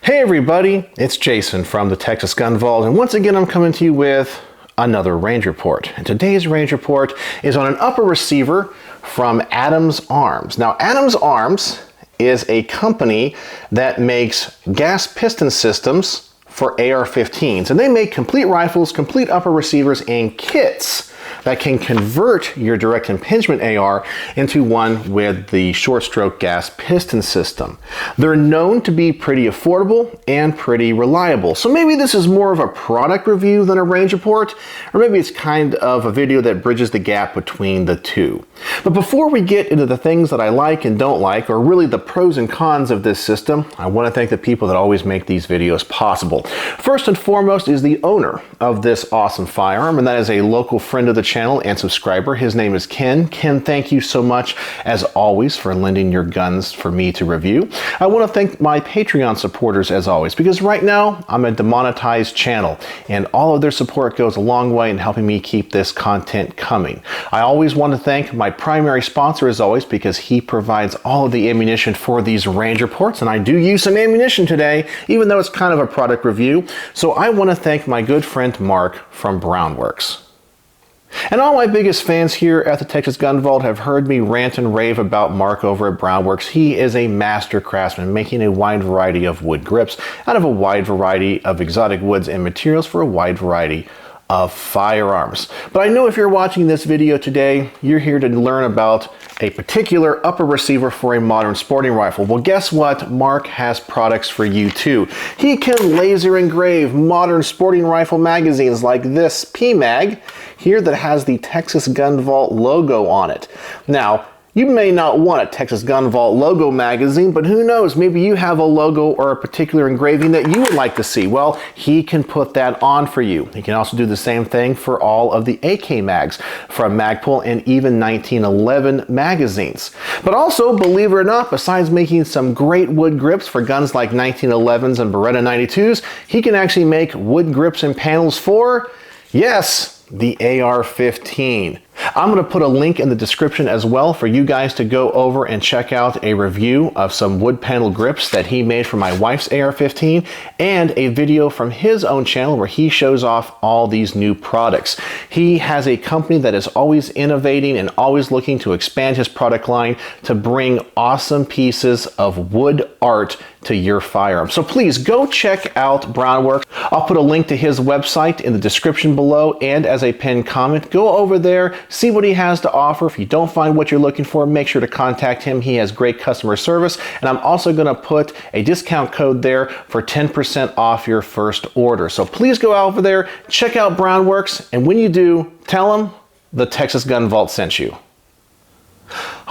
Hey everybody, it's Jason from the Texas Gun Vault, and once again I'm coming to you with another range report. And today's range report is on an upper receiver from Adams Arms. Now Adams Arms is a company that makes gas piston systems for AR-15s, and they make complete rifles, complete upper receivers, and kits that can convert your direct impingement AR into one with the short stroke gas piston system. They're known to be pretty affordable and pretty reliable. So maybe this is more of a product review than a range report, or maybe it's kind of a video that bridges the gap between the two. But before we get into the things that I like and don't like, or really the pros and cons of this system, I want to thank the people that always make these videos possible. First and foremost is the owner of this awesome firearm, and that is a local friend of the channel and subscriber. His name is Ken. Ken, thank you so much as always for lending your guns for me to review. I want to thank my Patreon supporters as always, because right now I'm a demonetized channel and all of their support goes a long way in helping me keep this content coming. I always want to thank my primary sponsor as always, because he provides all of the ammunition for these range reports, and I do use some ammunition today even though it's kind of a product review. So I want to thank my good friend Mark from Brownworks. And all my biggest fans here at the Texas Gun Vault have heard me rant and rave about Mark over at Brownworks. He is a master craftsman, making a wide variety of wood grips out of a wide variety of exotic woods and materials for a wide variety of firearms. But I know if you're watching this video today, you're here to learn about a particular upper receiver for a modern sporting rifle. Well, guess what? Mark has products for you too. He can laser engrave modern sporting rifle magazines like this PMag here that has the Texas Gun Vault logo on it. Now, you may not want a Texas Gun Vault logo magazine, but who knows, maybe you have a logo or a particular engraving that you would like to see. Well, he can put that on for you. He can also do the same thing for all of the AK mags from Magpul and even 1911 magazines. But also, believe it or not, besides making some great wood grips for guns like 1911s and Beretta 92s, he can actually make wood grips and panels for, yes, the AR-15. I'm going to put a link in the description as well for you guys to go over and check out a review of some wood panel grips that he made for my wife's AR-15 and a video from his own channel where he shows off all these new products. He has a company that is always innovating and always looking to expand his product line to bring awesome pieces of wood art to your firearm. So please go check out Brownworks. I'll put a link to his website in the description below and as a pinned comment. Go over there, see what he has to offer. If you don't find what you're looking for, make sure to contact him. He has great customer service, and I'm also going to put a discount code there for 10% off your first order. So please go over there, check out Brownworks, and when you do, tell them the Texas Gun Vault sent you.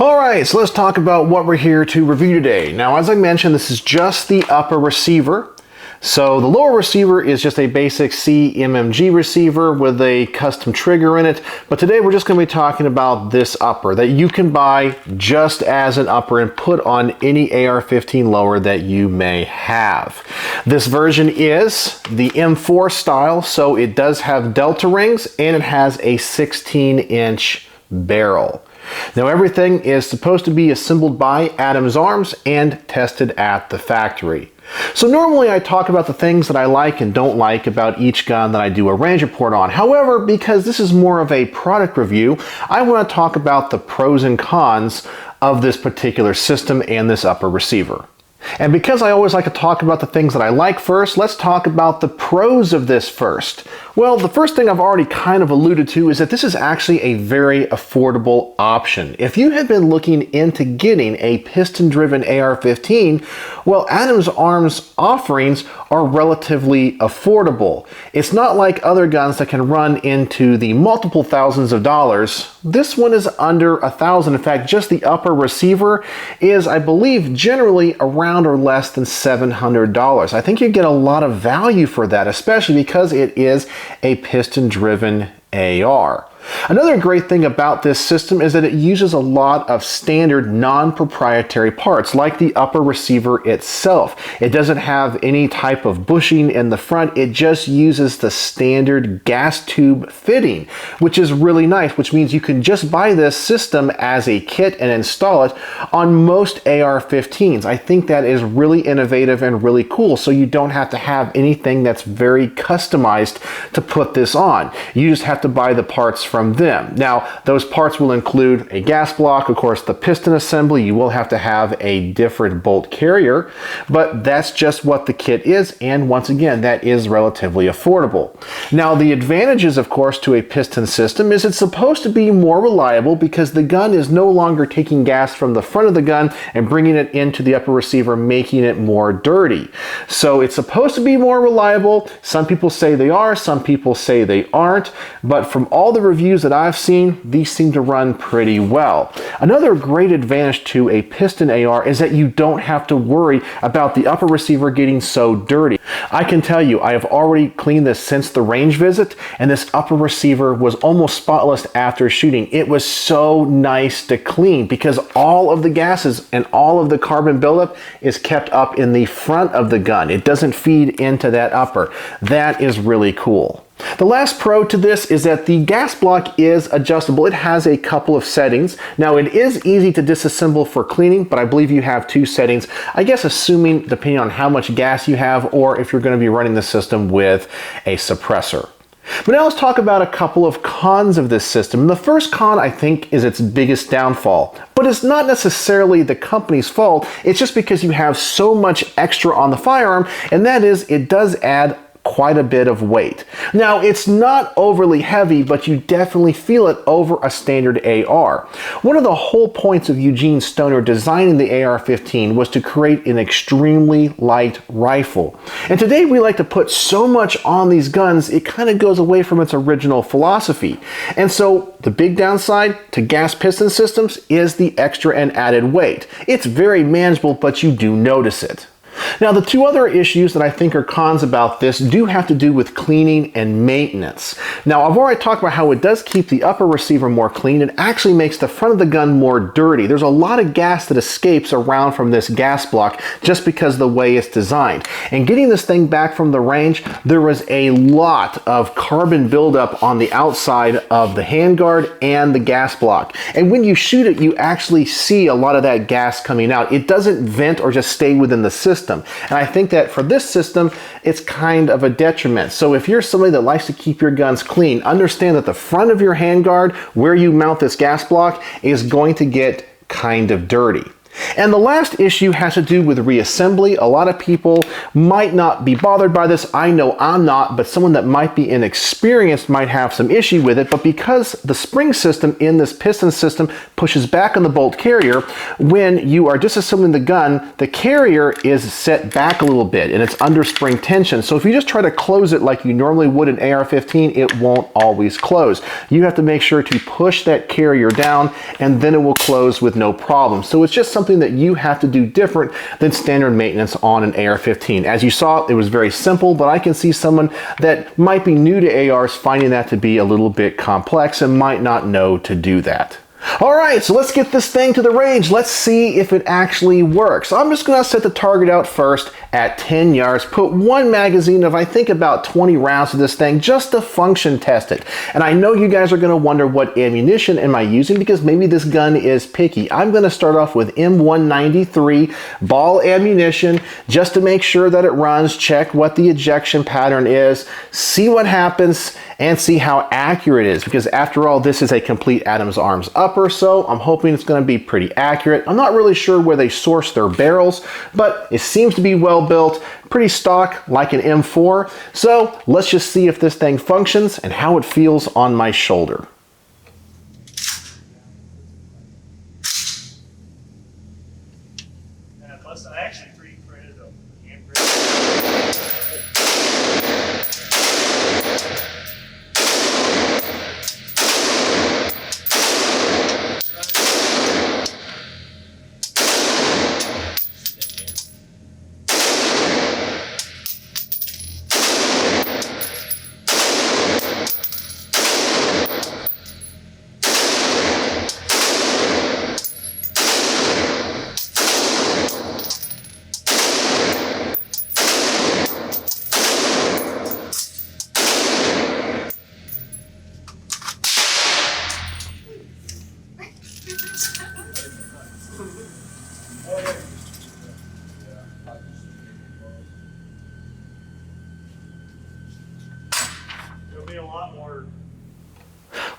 Alright, so let's talk about what we're here to review today. Now, as I mentioned, this is just the upper receiver. So the lower receiver is just a basic CMMG receiver with a custom trigger in it. But today we're just going to be talking about this upper that you can buy just as an upper and put on any AR-15 lower that you may have. This version is the M4 style, so it does have delta rings and it has a 16-inch barrel. Now everything is supposed to be assembled by Adams Arms and tested at the factory. So normally I talk about the things that I like and don't like about each gun that I do a range report on. However, because this is more of a product review, I want to talk about the pros and cons of this particular system and this upper receiver. And because I always like to talk about the things that I like first, let's talk about the pros of this first. Well, the first thing I've already kind of alluded to is that this is actually a very affordable option. If you had been looking into getting a piston-driven AR-15, well, Adams Arms offerings are relatively affordable. It's not like other guns that can run into the multiple thousands of dollars. This one is under $1,000. In fact, just the upper receiver is, I believe, generally around or less than $700. I think you get a lot of value for that, especially because it is a piston-driven AR. Another great thing about this system is that it uses a lot of standard non-proprietary parts, like the upper receiver itself. It doesn't have any type of bushing in the front. It just uses the standard gas tube fitting, which is really nice, which means you can just buy this system as a kit and install it on most AR-15s. I think that is really innovative and really cool, so you don't have to have anything that's very customized to put this on. You just have to buy the parts from them. Now, those parts will include a gas block, of course, the piston assembly. You will have to have a different bolt carrier, but that's just what the kit is, and once again, that is relatively affordable. Now, the advantages, of course, to a piston system is it's supposed to be more reliable because the gun is no longer taking gas from the front of the gun and bringing it into the upper receiver, making it more dirty. So it's supposed to be more reliable. Some people say they are, some people say they aren't, but from all the reviews that I've seen, these seem to run pretty well. Another great advantage to a piston AR is that you don't have to worry about the upper receiver getting so dirty. I can tell you, I have already cleaned this since the range visit, and this upper receiver was almost spotless after shooting. It was so nice to clean because all of the gases and all of the carbon buildup is kept up in the front of the gun. It doesn't feed into that upper. That is really cool. The last pro to this is that the gas block is adjustable. It has a couple of settings. Now, it is easy to disassemble for cleaning, but I believe you have two settings. I guess assuming, depending on how much gas you have or if you're going to be running the system with a suppressor. But now let's talk about a couple of cons of this system. The first con, I think, is its biggest downfall. But it's not necessarily the company's fault. It's just because you have so much extra on the firearm, and that is it does add quite a bit of weight. Now, it's not overly heavy, but you definitely feel it over a standard AR. One of the whole points of Eugene Stoner designing the AR-15 was to create an extremely light rifle. And today we like to put so much on these guns, it kind of goes away from its original philosophy. And so the big downside to gas piston systems is the extra and added weight. It's very manageable, but you do notice it. Now, the two other issues that I think are cons about this do have to do with cleaning and maintenance. Now, I've already talked about how it does keep the upper receiver more clean. It actually makes the front of the gun more dirty. There's a lot of gas that escapes around from this gas block just because of the way it's designed. And getting this thing back from the range, there was a lot of carbon buildup on the outside of the handguard and the gas block. And when you shoot it, you actually see a lot of that gas coming out. It doesn't vent or just stay within the system. And I think that for this system, it's kind of a detriment. So if you're somebody that likes to keep your guns clean, understand that the front of your handguard, where you mount this gas block, is going to get kind of dirty. And the last issue has to do with reassembly. A lot of people might not be bothered by this. I know I'm not, but someone that might be inexperienced might have some issue with it. But because the spring system in this piston system pushes back on the bolt carrier, when you are disassembling the gun, the carrier is set back a little bit and it's under spring tension. So if you just try to close it like you normally would an AR-15, it won't always close. You have to make sure to push that carrier down and then it will close with no problem. So it's just something that you have to do different than standard maintenance on an AR-15. As you saw, it was very simple, but I can see someone that might be new to ARs finding that to be a little bit complex and might not know to do that. All right, so let's get this thing to the range. Let's see if it actually works. I'm just gonna set the target out first at 10 yards, put one magazine of I think about 20 rounds to this thing just to function test it. And I know you guys are gonna wonder what ammunition am I using because maybe this gun is picky. I'm gonna start off with M193 ball ammunition just to make sure that it runs, check what the ejection pattern is, see what happens, and see how accurate it is, because after all, this is a complete Adams Arms upper, so I'm hoping it's going to be pretty accurate. I'm not really sure where they source their barrels, but it seems to be well built, pretty stock like an M4. So let's just see if this thing functions and how it feels on my shoulder. Plus, I actually 3D printed them.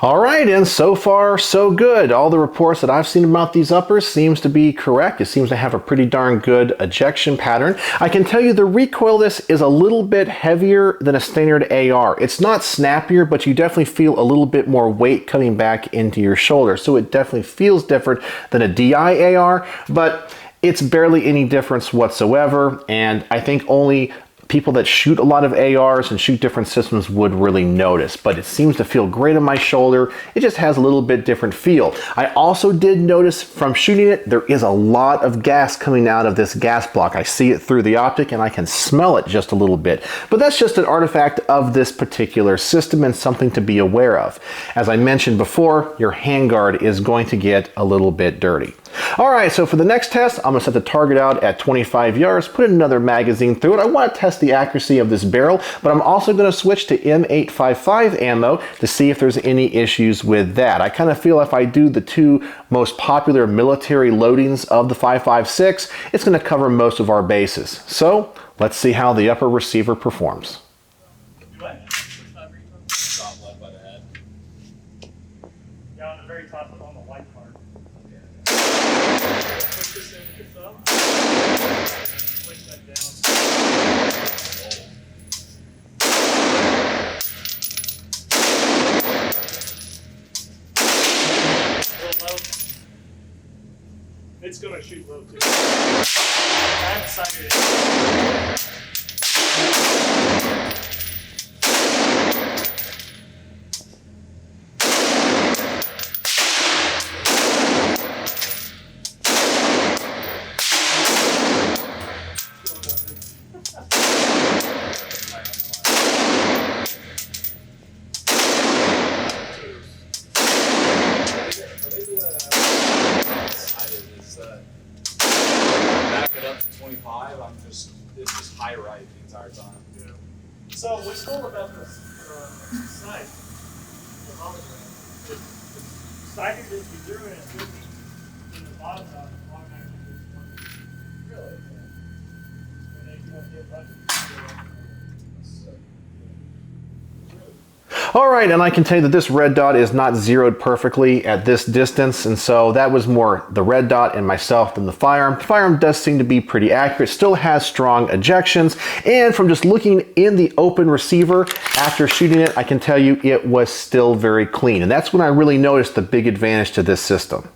All right, and so far, so good. All the reports that I've seen about these uppers seems to be correct. It seems to have a pretty darn good ejection pattern. I can tell you the recoil of this is a little bit heavier than a standard AR. It's not snappier, but you definitely feel a little bit more weight coming back into your shoulder. So it definitely feels different than a DI AR, but it's barely any difference whatsoever. And I think only people that shoot a lot of ARs and shoot different systems would really notice, but it seems to feel great on my shoulder. It just has a little bit different feel. I also did notice from shooting it, there is a lot of gas coming out of this gas block. I see it through the optic and I can smell it just a little bit, but that's just an artifact of this particular system and something to be aware of. As I mentioned before, your handguard is going to get a little bit dirty. All right, so for the next test, I'm gonna set the target out at 25 yards, put another magazine through it. I wanna test the accuracy of this barrel, but I'm also gonna switch to M855 ammo to see if there's any issues with that. I kind of feel if I do the two most popular military loadings of the 5.56, it's gonna cover most of our bases. So let's see how the upper receiver performs. Top left by the head. Yeah, on the very top on the white part. Push this in with your thumb. Push that down. A little low. It's gonna shoot low too. I'm excited. Back it up to 25. It's just high right the entire time. Yeah. So what's cool about this sight, the hologram, is sighted as you drew it at 50 in the bottom side, the long actually is 20. Really? Yeah. And then you don't get budget. All right, and I can tell you that this red dot is not zeroed perfectly at this distance, and so that was more the red dot and myself than the firearm. The firearm does seem to be pretty accurate, still has strong ejections, and from just looking in the open receiver after shooting it, I can tell you it was still very clean, and that's when I really noticed the big advantage to this system.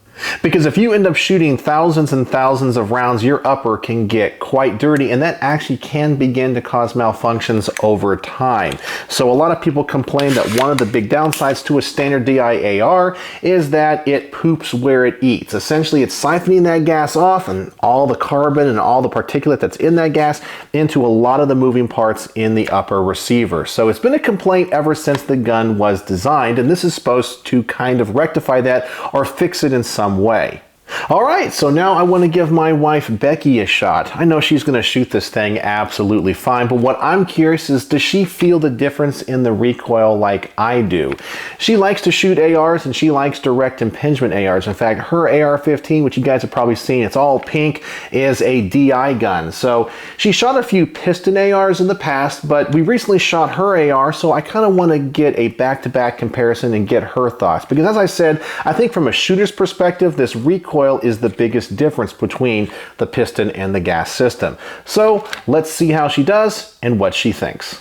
Because if you end up shooting thousands and thousands of rounds, your upper can get quite dirty, and that actually can begin to cause malfunctions over time. So a lot of people complain that one of the big downsides to a standard DI AR is that it poops where it eats. Essentially, it's siphoning that gas off and all the carbon and all the particulate that's in that gas into a lot of the moving parts in the upper receiver. So it's been a complaint ever since the gun was designed, and this is supposed to kind of rectify that or fix it in some way. All right, so now I want to give my wife Becky a shot. I know she's going to shoot this thing absolutely fine, but what I'm curious is, does she feel the difference in the recoil like I do? She likes to shoot ARs and she likes direct impingement ARs. In fact, her AR-15, which you guys have probably seen, it's all pink, is a DI gun. So she shot a few piston ARs in the past, but we recently shot her AR, so I kind of want to get a back-to-back comparison and get her thoughts. Because as I said, I think from a shooter's perspective, this recoil is the biggest difference between the piston and the gas system. So let's see how she does and what she thinks.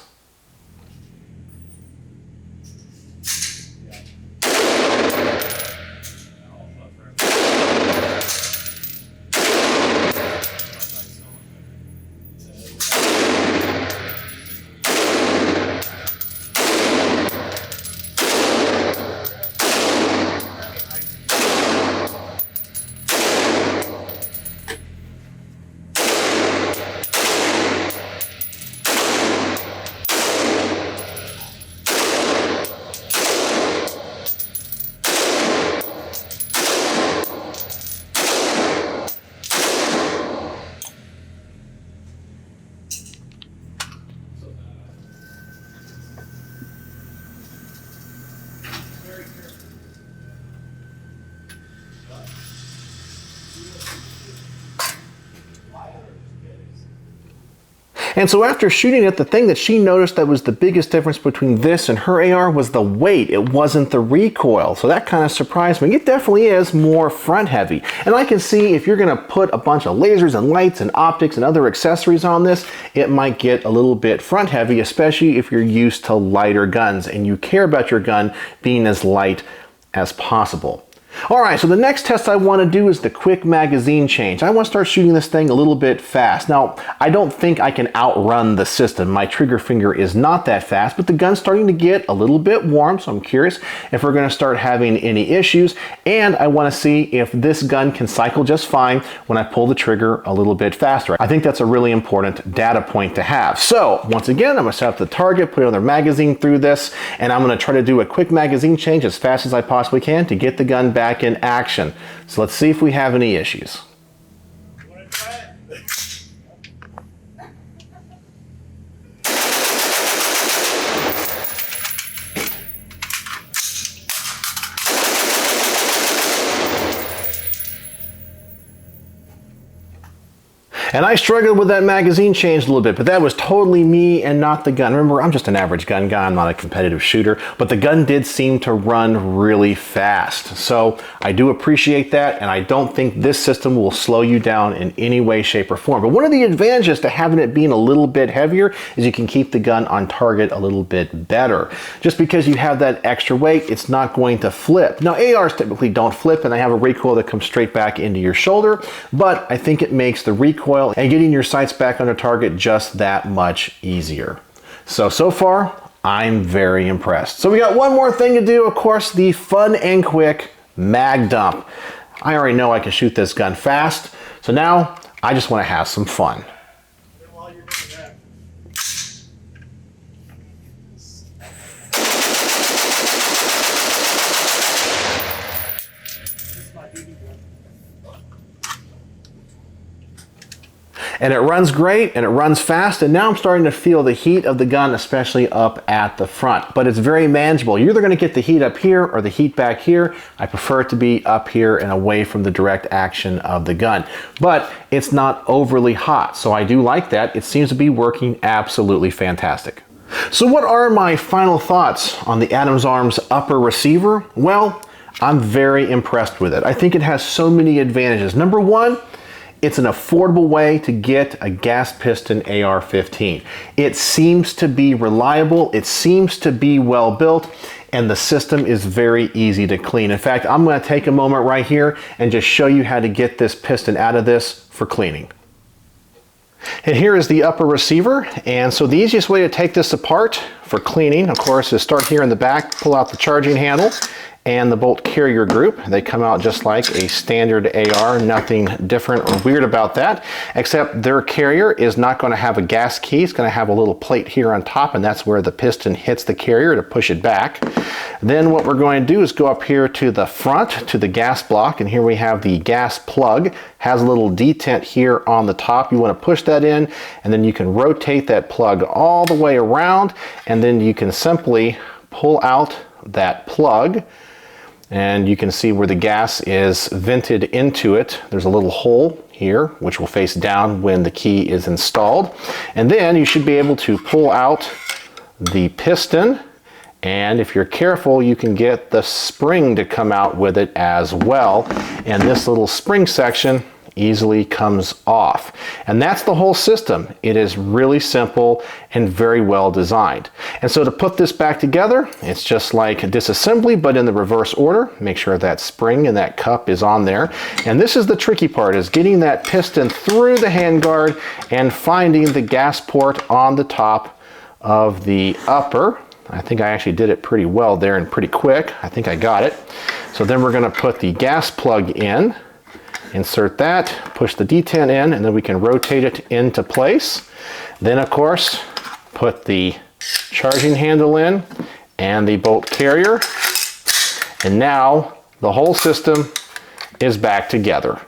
And so after shooting it, the thing that she noticed that was the biggest difference between this and her AR was the weight. It wasn't the recoil. So that kind of surprised me. It definitely is more front heavy. And I can see if you're going to put a bunch of lasers and lights and optics and other accessories on this, it might get a little bit front heavy, especially if you're used to lighter guns and you care about your gun being as light as possible. Alright, so the next test I want to do is the quick magazine change. I want to start shooting this thing a little bit fast. Now, I don't think I can outrun the system. My trigger finger is not that fast, but the gun's starting to get a little bit warm, so I'm curious if we're going to start having any issues. And I want to see if this gun can cycle just fine when I pull the trigger a little bit faster. I think that's a really important data point to have. So, once again, I'm going to set up the target, put another magazine through this, and I'm going to try to do a quick magazine change as fast as I possibly can to get the gun back in action. So let's see if we have any issues. You wanna try it? And I struggled with that magazine change a little bit, but that was totally me and not the gun. Remember, I'm just an average gun guy, I'm not a competitive shooter, but the gun did seem to run really fast. So I do appreciate that, and I don't think this system will slow you down in any way, shape, or form. But one of the advantages to having it being a little bit heavier is you can keep the gun on target a little bit better. Just because you have that extra weight, it's not going to flip. Now, ARs typically don't flip, and they have a recoil that comes straight back into your shoulder, but I think it makes the recoil and getting your sights back under target just that much easier. So far, I'm very impressed. So we got one more thing to do, of course, the fun and quick mag dump. I already know I can shoot this gun fast, so now I just want to have some fun. Then while you're doing that, this is my BB gun. And it runs great and it runs fast, and now I'm starting to feel the heat of the gun, especially up at the front. But it's very manageable. You're either going to get the heat up here or the heat back here. I prefer it to be up here and away from the direct action of the gun. But it's not overly hot, so I do like that. It seems to be working absolutely fantastic. So what are my final thoughts on the Adams Arms upper receiver? Well, I'm very impressed with it. I think it has so many advantages. Number one, it's an affordable way to get a gas piston AR-15. It seems to be reliable, it seems to be well built, and the system is very easy to clean. In fact, I'm going to take a moment right here and just show you how to get this piston out of this for cleaning. And here is the upper receiver, and so the easiest way to take this apart for cleaning, of course, is start here in the back, pull out the charging handle and the bolt carrier group. They come out just like a standard AR, nothing different or weird about that, except their carrier is not going to have a gas key. It's going to have a little plate here on top, and that's where the piston hits the carrier to push it back. Then what we're going to do is go up here to the front, to the gas block, and here we have the gas plug. Has a little detent here on the top. You want to push that in, and then you can rotate that plug all the way around, and then you can simply pull out that plug. And you can see where the gas is vented into it. There's a little hole here, which will face down when the key is installed. And then you should be able to pull out the piston. And if you're careful, you can get the spring to come out with it as well. And this little spring section easily comes off. And that's the whole system. It is really simple and very well designed. And so to put this back together, it's just like a disassembly, but in the reverse order. Make sure that spring and that cup is on there. And this is the tricky part, is getting that piston through the handguard and finding the gas port on the top of the upper. I think I actually did it pretty well there and pretty quick. I think I got it. So then we're going to put the gas plug in. Insert that, push the detent in, and then we can rotate it into place. Then, of course, put the charging handle in and the bolt carrier. And now the whole system is back together.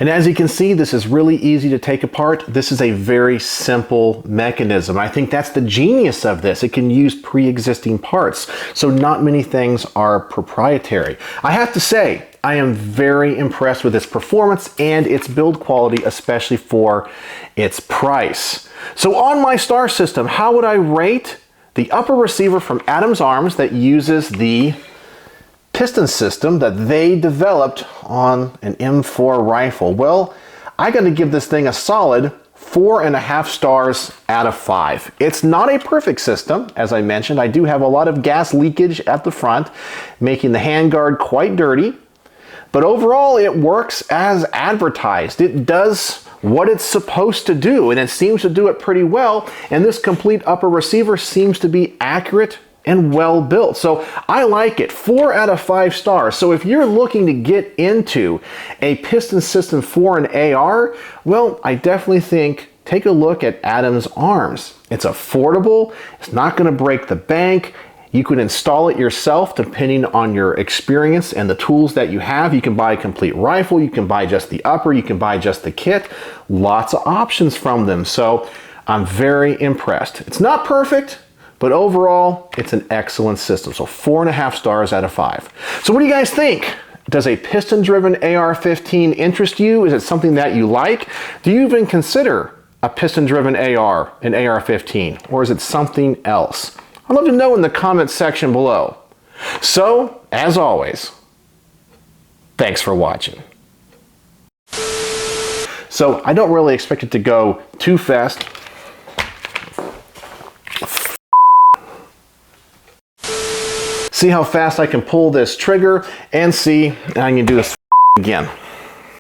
And as you can see, this is really easy to take apart. This is a very simple mechanism. I think that's the genius of this. It can use pre-existing parts, so not many things are proprietary. I have to say, I am very impressed with its performance and its build quality, especially for its price. So on my star system, how would I rate the upper receiver from Adams Arms that uses the piston system that they developed on an M4 rifle? Well, I got to give this thing a solid 4.5 stars out of 5. It's not a perfect system, as I mentioned. I do have a lot of gas leakage at the front, making the handguard quite dirty. But overall, it works as advertised. It does what it's supposed to do, and it seems to do it pretty well. And this complete upper receiver seems to be accurate and well built. So I like it. 4 out of 5 stars. So if you're looking to get into a piston system for an AR, well, I definitely think take a look at Adams Arms. It's affordable. It's not going to break the bank. You can install it yourself depending on your experience and the tools that you have. You can buy a complete rifle. You can buy just the upper. You can buy just the kit. Lots of options from them. So I'm very impressed. It's not perfect, but overall, it's an excellent system. So 4.5 stars out of 5. So what do you guys think? Does a piston-driven AR-15 interest you? Is it something that you like? Do you even consider a piston-driven AR, an AR-15? Or is it something else? I'd love to know in the comments section below. So, as always, thanks for watching. So, I don't really expect it to go too fast. See how fast I can pull this trigger and see, and I can do this again.